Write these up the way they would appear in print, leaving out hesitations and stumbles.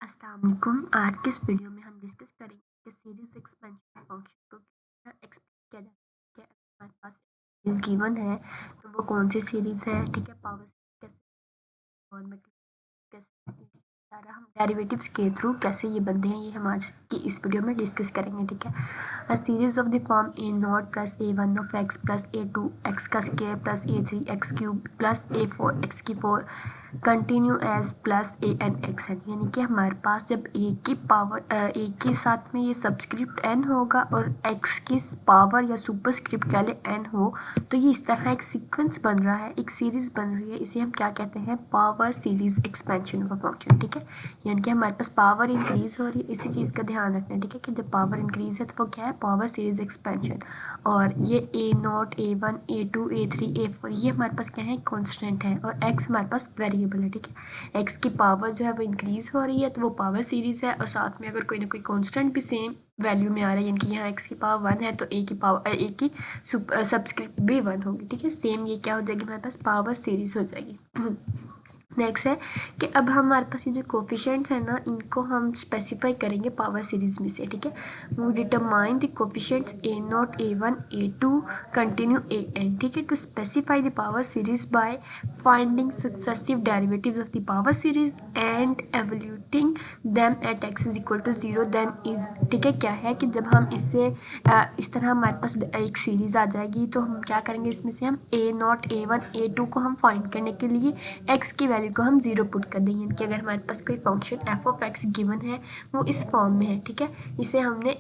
अस्सलाम वालेकुम। आज के इस वीडियो में हम डिस्कस करेंगे कि सीरीज एक्सपेंशन फंक्शन को एक्सप्लेन किया जाता है। हमारे पास सीरीज गिवन है तो वो कौन सी सीरीज है, ठीक है। पावर कैसे और मैं कैसे सारा हम डेरिवेटिव्स के थ्रू कैसे ये बनते हैं, ये हम आज की इस वीडियो में डिस्कस करेंगे, ठीक है। A series of the form a naught plus A one of x plus a two x का square plus a three x cube plus a four x की four continue as plus a n x n, यानी कि हमारे पास जब ए की power ए के साथ में ये सबस्क्रिप्ट एन होगा और एक्स की पावर या सुपरस्क्रिप्ट कह ले एन हो, तो ये इस तरह एक सीक्वेंस बन रहा है, एक सीरीज बन रही है। इसे हम क्या कहते हैं? Power series expansion of a function, ठीक है। यानी कि हमारे पास पावर इंक्रीज हो रही है, इसी चीज़ का ध्यान रखना है, ठीक है, कि जब पावर इंक्रीज है तो वो क्या है? Power series expansion. और ये A naught A one A two A three A four ये हमारे पास क्या है? कॉन्स्टेंट है, और एक्स हमारे पास वेरिएबल है, ठीक है। एक्स की पावर जो है वो इंक्रीज हो रही है तो वो पावर सीरीज है, और साथ में अगर कोई ना कोई कॉन्स्टेंट भी सेम वैल्यू में आ रहा है, यानी कि यहाँ एक्स की पावर वन है तो ए की पावर ए की सबस्क्रिप्ट भी वन होगी, ठीक है। सेम ये क्या हो जाएगी? हमारे पास पावर सीरीज हो जाएगी। नेक्स्ट है कि अब हमारे पास ये जो कोफिशिएंट्स है ना, इनको हम स्पेसिफाई करेंगे पावर सीरीज में से, ठीक है। वो determine the coefficients A naught A one A two continue A N, ठीक है, to specify the power series by finding successive derivatives of the power series and evaluating them at X is equal to zero then is, ठीक है। क्या है कि जब हम इससे इस तरह हमारे पास एक सीरीज आ जाएगी तो हम क्या करेंगे? इसमें से हम A naught A one A two को हम फाइंड करने के लिए एक्स की वैल्यू को हम जीरो पुट कर देंगे, कि अगर हमारे पास कोई function F of x given है वो इस फॉर्म में है, ठीक है। इसे हमने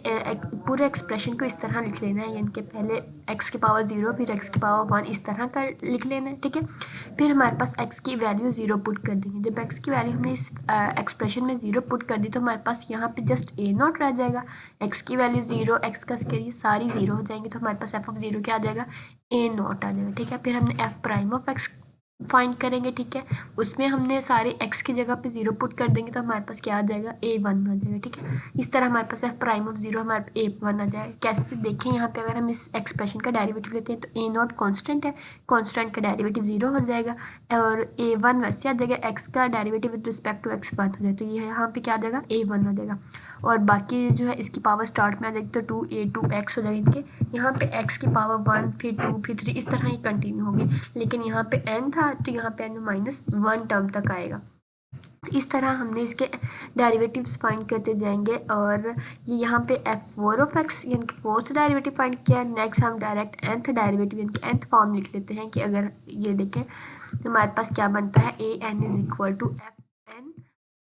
पूरे एक्सप्रेशन को इस तरह लिख लेना है, यानी कि पहले एक्स की पावर जीरो फिर एक्स की पावर वन इस तरह का लिख लेना है, ठीक है। फिर हमारे पास एक्स की वैल्यू जीरो पुट कर देंगे। जब एक्स की वैल्यू हमने इस एक्सप्रेशन में जीरो पुट कर दी तो हमारे पास यहाँ पे जस्ट ए नॉट रह जाएगा। एक्स की वैल्यू जीरो एक्स का स्क्वायर सारी जीरो हो जाएंगी, तो हमारे पास एफ ऑफ जीरो क्या आ जाएगा? ए नॉट आ जाएगा, ठीक है। फिर हमने F prime of x find करेंगे, ठीक है। उसमें हमने सारे एक्स की जगह पे जीरो पुट कर देंगे तो हमारे पास क्या आ जाएगा? ए वन आ जाएगा, ठीक है। इस तरह हमारे पास एफ प्राइम ऑफ जीरो हमारे ए वन आ जाएगा। कैसे देखें? यहाँ पे अगर हम इस एक्सप्रेशन का डेरिवेटिव लेते हैं तो ए नॉट कॉन्स्टेंट है, कॉन्स्टेंट का डेरिवेटिव जीरो हो जाएगा, और ए वन वैसे आ जाएगा, एक्स का derivative with respect to x one हो जाएगा, तो ये यहाँ पे क्या आ जाएगा? ए वन आ जाएगा। और बाकी जो है इसकी पावर स्टार्ट में आ जाएगी तो टू ए टू एक्स हो जाएगी, इनके यहाँ पे एक्स की पावर वन फिर टू फिर थ्री इस तरह ही कंटिन्यू होगी। लेकिन यहाँ पे एन था तो यहाँ पे एन माइनस वन टर्म तक आएगा। इस तरह हमने इसके डेरिवेटिव्स फाइंड करते जाएंगे, और ये यहाँ पे एफ फोर ऑफ एक्स यानी कि फोर्थ डेरिवेटिव फाइंड किया। नेक्स्ट हम डायरेक्ट nth डेरिवेटिव यानी कि nth फॉर्म लिख लेते हैं, कि अगर ये देखें तो हमारे पास क्या बनता है? A N is equal to F N,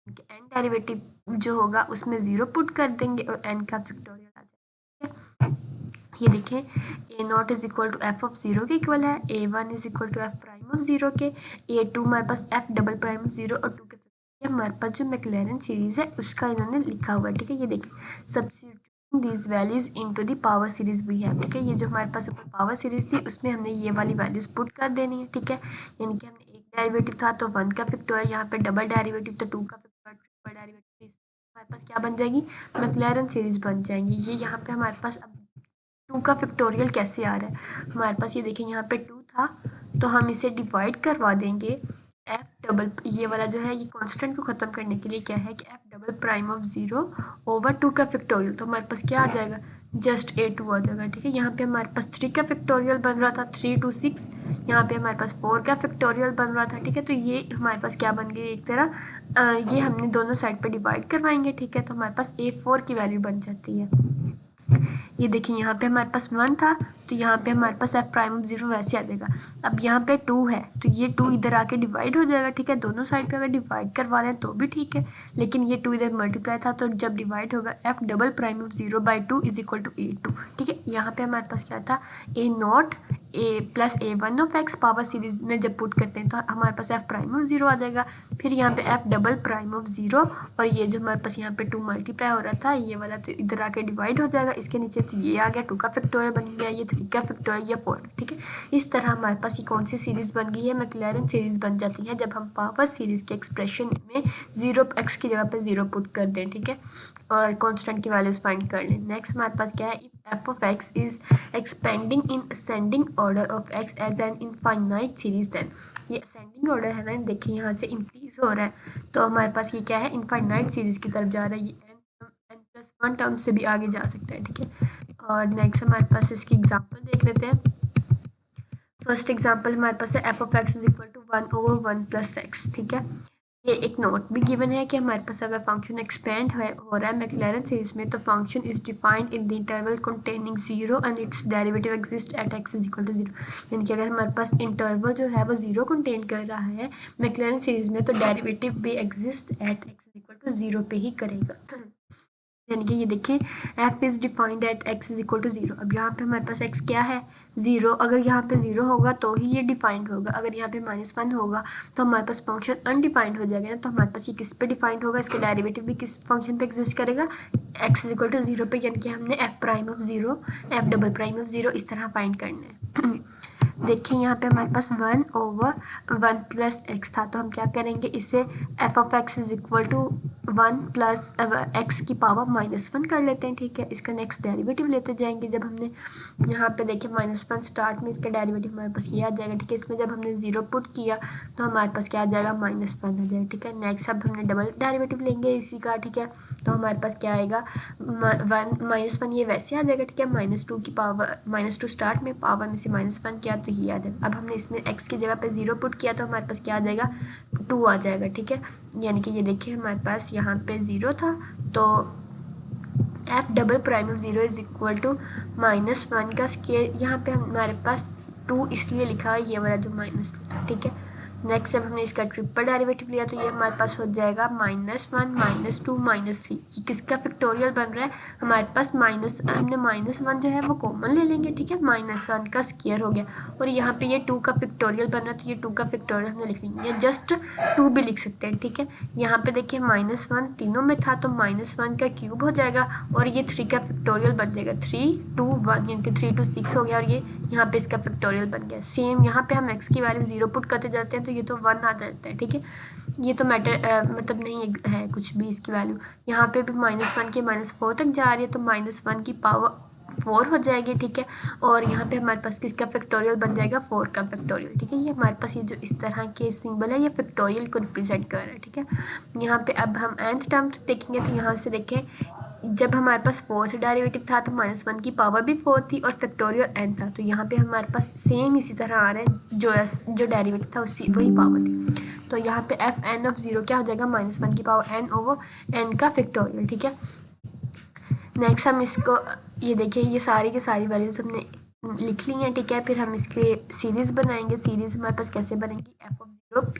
N derivative जो होगा उसमें जीरो पुट कर देंगे और एन का फैक्टोरियल आ जाएगा। ये देखें A naught is equal to F of zero के इक्वल है, A one is equal to F prime of zero के, ए टू हमारे पास F double prime of zero और टू के हमारे पास जो मैक्लैरेन सीरीज है उसका इन्होंने लिखा हुआ है, ठीक है। ये देखिए substituting these values into the power series we have, ठीक है। ये जो हमारे पास ऊपर पावर सीरीज थी उसमें हमने ये वाली वैल्यूज पुट कर देनी है, ठीक है। यानी कि हमने एक डेरिवेटिव था तो वन का फैक्टोरियल, यहाँ पे डबल डेरिवेटिव तो टू का फैक्टोरियल, ट्रिपल डेरिवेटिव हमारे पास क्या बन जाएगी? मैक्लैरेन सीरीज बन जाएंगी। ये यहाँ पे हमारे पास अब टू का फैक्टोरियल कैसे आ रहा है? हमारे पास ये देखें यहाँ पे टू था तो हम इसे डिवाइड करवा देंगे एफ डबल, ये वाला जो है ये कांस्टेंट को ख़त्म करने के लिए क्या है कि f double prime of zero over two का फैक्टोरियल, तो हमारे पास क्या आ जाएगा? जस्ट ए टू आ जाएगा, ठीक है। यहाँ पे हमारे पास थ्री का फैक्टोरियल बन रहा था, थ्री टू सिक्स, यहाँ पे हमारे पास फोर का फैक्टोरियल बन रहा था, ठीक है। तो ये हमारे पास क्या बन गई? एक तरह ये हमने दोनों साइड पर डिवाइड करवाएंगे, ठीक है, तो हमारे पास ए फोर की वैल्यू बन जाती है। ये देखिए यहाँ पे हमारे पास वन था तो यहाँ पे हमारे पास एफ प्राइम ऑफ जीरो वैसे आ जाएगा। अब यहाँ पे टू है तो ये टू इधर आके डिवाइड हो जाएगा, ठीक है। दोनों साइड पे अगर डिवाइड करवा लें तो भी ठीक है, लेकिन ये टू इधर मल्टीप्लाई था तो जब डिवाइड होगा F double prime of zero by two is equal to A two, ठीक है। यहाँ पे हमारे पास क्या था? A naught A plus A one of X power series में जब पुट करते हैं तो हमारे पास एफ प्राइम ऑफ जीरो आ जाएगा, फिर यहाँ पे F double prime of zero, और ये जो हमारे पास यहाँ पे टू मल्टीप्लाई हो रहा था ये वाला तो इधर आके डिवाइड हो जाएगा, इसके नीचे तो ये आ गया, टू का फैक्टोरियल बन गया, ये थ्री का फैक्टोरियल, ये फोर, ठीक है। इस तरह हमारे पास ये कौन सी सीरीज बन गई है? मैक्लैरेन सीरीज बन जाती है जब हम पावर सीरीज के एक्सप्रेशन में जीरो एक्स की जगह पे जीरो पुट कर दें, ठीक है, और कांस्टेंट की वैल्यूज फाइंड कर लें। नेक्स्ट हमारे पास क्या है? f of x is expanding in ascending order of x as an infinite series then ये असेंडिंग ऑर्डर है ना, देखिए यहाँ से इंक्रीज हो रहा है, तो हमारे पास ये क्या है, इनफाइनाइट सीरीज की तरफ जा रहा है, ये n+1 टर्म से भी आगे जा सकता है, ठीक है। और नेक्स्ट हमारे पास इसकी एग्जांपल देख लेते हैं। फर्स्ट एग्जांपल हमारे पास है f of x is equal to 1/1 + x, ठीक है। ये एक नोट भी गिवन है कि हमारे पास अगर फंक्शन एक्सपेंड हो रहा है मैक्लैरन सीरीज में, तो function is defined in the interval containing 0 and its derivative exist at x is equal to 0। यानी कि अगर हमारे पास इंटरवल जो है वो 0 कंटेन कर रहा है मैक्लैरन सीरीज में, तो डेरिवेटिव भी exist at x is equal to 0 पे ही करेगा। यानी कि ये देखें f is defined at x is equal to 0। अब यहाँ पे हमारे पास x क्या है, 0। अगर यहाँ पे 0 होगा तो ही ये डिफाइंड होगा, अगर यहाँ पे -1 होगा तो हमारे पास फंक्शन अनडिफाइंड हो जाएगा ना। तो हमारे पास ये किस पे डिफाइंड होगा, इसके डेरिवेटिव भी किस फंक्शन पे एग्जिस्ट करेगा, x इज इक्वल टू 0 पे। यानी कि हमने f prime of 0 f double prime of 0 इस तरह फाइंड करना है। देखिए यहाँ पे हमारे पास 1/1 + x था, तो हम क्या करेंगे, इसे f of x is equal to 1 + x की पावर -1 कर लेते हैं, ठीक है। इसका नेक्स्ट डेरिवेटिव लेते जाएंगे। जब हमने यहाँ पे देखिए -1 स्टार्ट में, इसका डेरिवेटिव हमारे पास ये आ जाएगा, ठीक है। इसमें जब हमने 0 पुट किया तो हमारे पास क्या आ जाएगा, -1 आ जाएगा, ठीक है। नेक्स्ट अब हमने डबल डेरिवेटिव लेंगे इसी का, ठीक है। तो हमारे पास क्या आएगा, 1 ये वैसे आ जाएगा, ठीक है। -2 की पावर, -2 स्टार्ट में, पावर में से -1 किया तो ये आ जाएगा। अब हमने इसमें x की जगह पे 0 पुट किया तो हमारे पास क्या आ जाएगा, 2 आ जाएगा, ठीक है। यानी कि ये देखिए हमारे पास यहाँ पे 0 था, तो f double prime of 0 is equal to -1 का स्क्वायर। यहाँ पे हमारे पास 2 इसलिए लिखा है, ये वाला जो -2 था, ठीक है। नेक्स्ट जब हमने इसका ट्रिपल डेरिवेटिव लिया तो ये हमारे पास हो जाएगा -1 -2 -3। ये किसका फैक्टोरियल बन रहा है, हमारे पास हमने -1 जो है वो कॉमन ले लेंगे, ठीक है। -1 का स्क्वायर हो गया, और यहाँ पे ये 2 का फैक्टोरियल बन रहा है, तो ये 2 का फैक्टोरियल हमने लिख लेंगे, या जस्ट 2 भी लिख सकते हैं, ठीक है। यहाँ पे देखिए -1 तीनों में था, तो -1 का क्यूब हो जाएगा, और ये 3 का फैक्टोरियल बन जाएगा, 3 2 1, यानी कि 3 2 6 हो गया, और ये यहाँ पे इसका फैक्टोरियल बन गया। सेम यहाँ पे हम x की वैल्यू 0 पुट करते जाते हैं तो ये तो 1 आ जाता है, ठीक है। ये तो मतलब नहीं है कुछ भी इसकी वैल्यू। यहाँ पे भी -1 की -4 तक जा रही है, तो -1 की पावर 4 हो जाएगी, ठीक है। और यहाँ पे हमारे पास किसका फैक्टोरियल बन जाएगा, 4 का फैक्टोरियल, ठीक है। ये हमारे पास ये जो इस तरह के सिंबल है, ये फैक्टोरियल को रिप्रेजेंट कर रहा है, ठीक है। यहाँ पे अब हम nth टर्म देखेंगे, तो यहाँ से देखें जब हमारे पास 4th डेरिवेटिव था तो -1 की पावर भी 4 थी और फैक्टोरियल n था, तो यहाँ पे हमारे पास सेम इसी तरह आ रहा है, जो डेरिवेटिव था उसी वही पावर थी। तो यहाँ पे f n ऑफ 0 क्या हो जाएगा, -1 की पावर n ओवर n का फैक्टोरियल, ठीक है। नेक्स्ट हम इसको, ये देखिए ये सारी की सारी वैल्यूज हमने लिख ली हैं, ठीक है। फिर हम इसके सीरीज बनाएंगे। सीरीज हमारे पास कैसे बनेगी, f ऑफ 0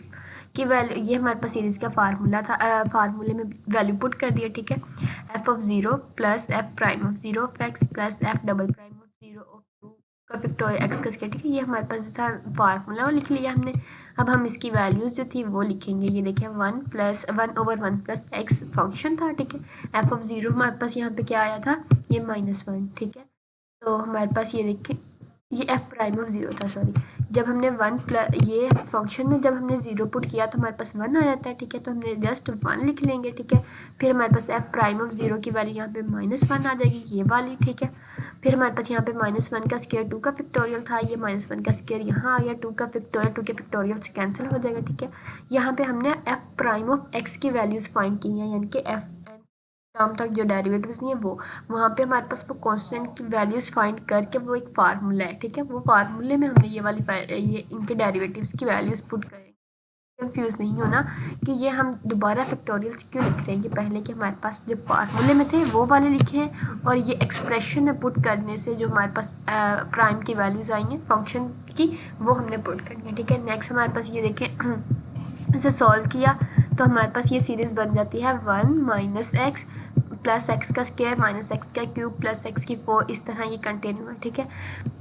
की वैल्यू, ये हमारे पास सीरीज का फार्मूला था, फार्मूले में वैल्यू पुट कर दिया, ठीक है। f of 0 plus f prime of 0 of x plus f double prime of 0 of 2 का फैक्टोरियल x का स्क्वायर, ठीक है। ये हमारे पास जो था फार्मूला वो लिख लिया हमने। अब हम इसकी वैल्यूज जो थी वो लिखेंगे। ये देखें 1/1 + x फंक्शन था, ठीक है। f ऑफ 0 हमारे पास यहाँ पे क्या आया था, ये -1, ठीक है। तो हमारे पास ये देखें, ये f प्राइम ऑफ 0 था, सॉरी। जब हमने 1 प्लस ये फंक्शन में जब हमने 0 पुट किया तो हमारे पास 1 आ जाता है, ठीक है। तो हमने जस्ट 1 लिख लेंगे, ठीक है। फिर हमारे पास f प्राइम ऑफ 0 की वैल्यू यहाँ पे -1 आ जाएगी, ये वाली, ठीक है। फिर हमारे पास यहाँ पे -1 का स्क्वायर 2 का फैक्टोरियल था, ये -1 का स्क्वायर यहाँ आ गया, 2 का फैक्टोरियल 2 के फैक्टोरियल से कैंसिल हो जाएगा, ठीक है। यहाँ पे हमने f प्राइम ऑफ x की वैल्यूज फाइंड की हैं, यानी कि f टर्म तक जो डेरिवेटिव्स नहीं है वो, वहाँ पे हमारे पास वो कांस्टेंट की वैल्यूज फाइंड करके वो एक फार्मूला है, ठीक है। वो फार्मूले में हमने ये इनके डेरिवेटिव्स की वैल्यूज पुट करेंगे। कंफ्यूज नहीं होना कि ये हम दोबारा फैक्टोरियल क्यों लिख रहे हैं, ये पहले के हमारे पास जो फार्मूले में थे वो वाले लिखे हैं, और ये एक्सप्रेशन में पुट करने से जो हमारे पास प्राइम की वैल्यूज आई हैं फंक्शन की, वो हमने पुट करनी है, ठीक है। नेक्स्ट हमारे पास ये देखें, इसे सॉल्व किया तो हमारे पास ये सीरीज़ बन जाती है 1 - x प्लस x का स्क्वायर माइनस x का क्यूब प्लस x की 4, इस तरह ये कंटिन्यू है, ठीक है।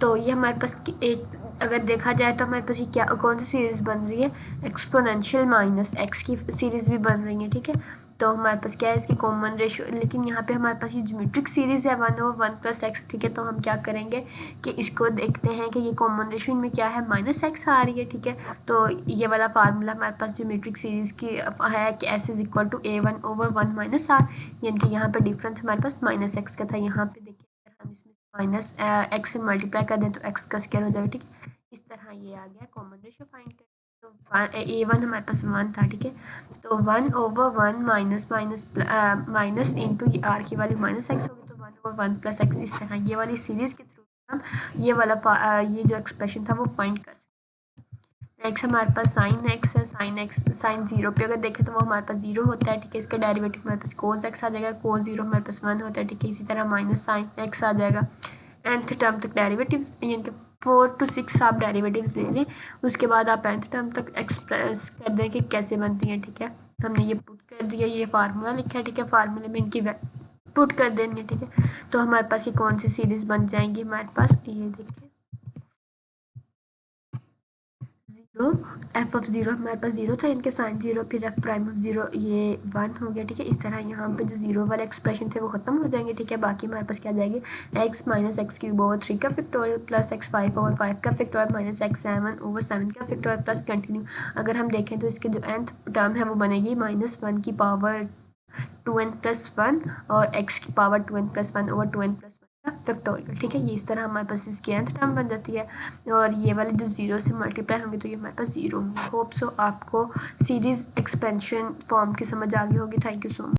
तो ये हमारे पास एक, अगर देखा जाए तो हमारे पास ये क्या, कौन सी सीरीज़ बन रही है, एक्सपोनेंशियल माइनस x की सीरीज़ भी बन रही है, ठीक है। तो हमारे पास क्या है, इसकी कॉमन रेशियो, लेकिन यहाँ पे हमारे पास ये ज्योमेट्रिक सीरीज़ है 1/1 + x, ठीक है। तो हम क्या करेंगे कि इसको देखते हैं कि ये कॉमन रेशियो इनमें क्या है, -x आ रही है, ठीक है। तो ये वाला फार्मूला हमारे पास ज्योमेट्रिक सीरीज़ की है कि s is equal to a1/1 - r, यानी कि यहाँ पे डिफरेंस हमारे पास -x का था। यहाँ पे देखिए अगर हम इसमें -x से मल्टीप्लाई कर दें तो x का स्क्वायर हो जाएगा, ठीक है। इस तरह ये आ गया कॉमन रेशियो फाइंड कर। तो A1 हमारे पास 1 था, ठीक है। तो 1/1 माइनस इंटू आर की वैल्यू -x होगी, तो 1/1 + x। इस तरह ये वाली सीरीज के थ्रू हम ये वाला ये जो एक्सप्रेशन था वो फाइंड कर सकते। नेक्स्ट हमारे पास साइन एक्स है। साइन 0 पे अगर देखें तो वो हमारे पास 0 होता है, ठीक है। इसका डेरिवेटिव हमारे पास cos x आ जाएगा, cos 0 हमारे पास 1 होता है, ठीक है। इसी तरह माइनस साइन x आ जाएगा। nth टर्म तक डेरिवेटिव्स यानी कि 4 to 6 आप डेरिवेटिव्स ले लें, उसके बाद आप nth टर्म तक एक्सप्रेस कर दें कि कैसे बनती है, ठीक है। हमने ये पुट कर दिया, ये फार्मूला लिखा है, ठीक है। फार्मूले में इनकी पुट कर देंगे, ठीक है। तो हमारे पास ये कौन सी सीरीज बन जाएंगी हमारे पास, ये देखिए 0 f(0) हमारे पास 0 था, इनके साइन 0 फिर f'(0) ये 1 हो गया, ठीक है। इस तरह यहाँ पे जो 0 वाले एक्सप्रेशन थे वो खत्म हो जाएंगे, ठीक है। बाकी हमारे पास क्या जाएगी, x - x³ / 3 का फैक्टोरियल प्लस x 5/5 का फैक्टोरियल माइनस x 7/7 का फैक्टोरियल प्लस कंटिन्यू। अगर हम देखें तो इसके जो nth टर्म है वो बनेगी -1 की पावर 2n+1 और x की पावर 2n+1/2n+1 का फैक्टोरियल, ठीक है। ये इस तरह हमारे पास इसकी nth टर्म बन जाती है, और ये वाले जो 0 से मल्टीप्लाई होंगे तो ये हमारे पास 0 होंगे। होप सो आपको सीरीज एक्सपेंशन फॉर्म की समझ आ गई होगी। Thank you so much.